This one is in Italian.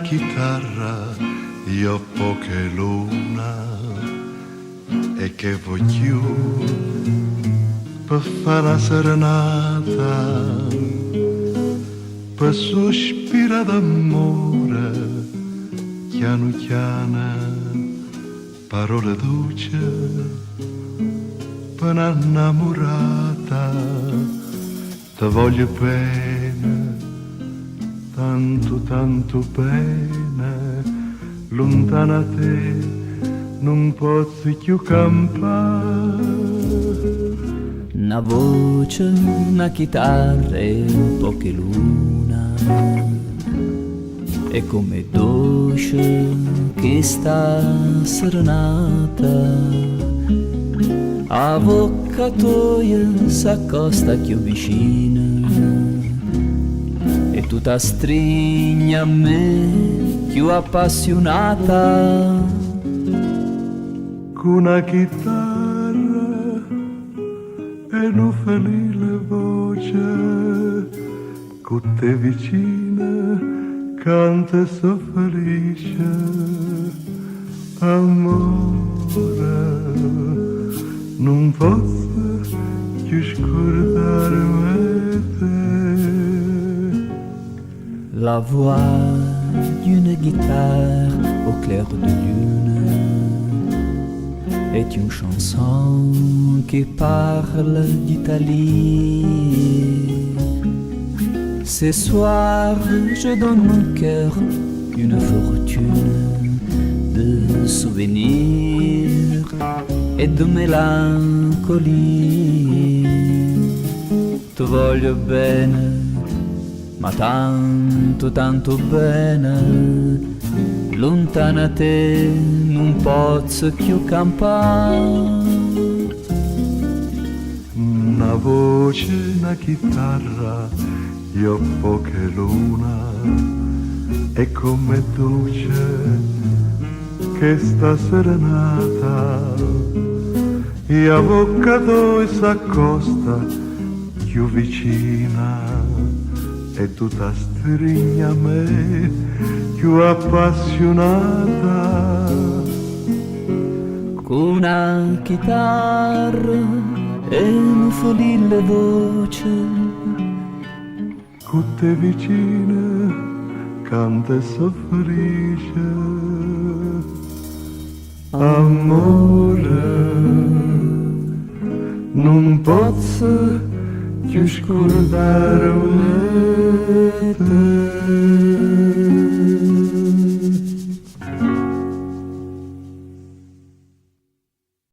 chitarra, io poche luna e che voglio per fare una serenata, per sospira d'amore, piano piano, parole dolci, per innamorata, ti voglio bene, tanto tanto bene, lontana te non posso più campare. Una voce, una chitarra e poche luna, è come dolce che sta serenata, avvocatoia s'accosta più vicina e tu ti stringi a me più appassionata. Con una chitarra e non felice voce, con te vicina canta e so felice, amore, non posso più scordarmi te. La voix d'une guitare au clair de lune est une chanson qui parle d'Italie. Ce soir, je donne mon cœur une fortune de souvenirs et de mélancolie. Ti voglio bene, ma tanto, tanto bene, lontana te non posso più campare. Una voce, una chitarra, io poche luna, è come dolce che sta serenata, e avvocato e s'accosta più vicina, e tu ti stringi a me più appassionata. Con una chitarra e una felice voce, con te vicina canta e soffrisce, amore, non posso più scordarmi.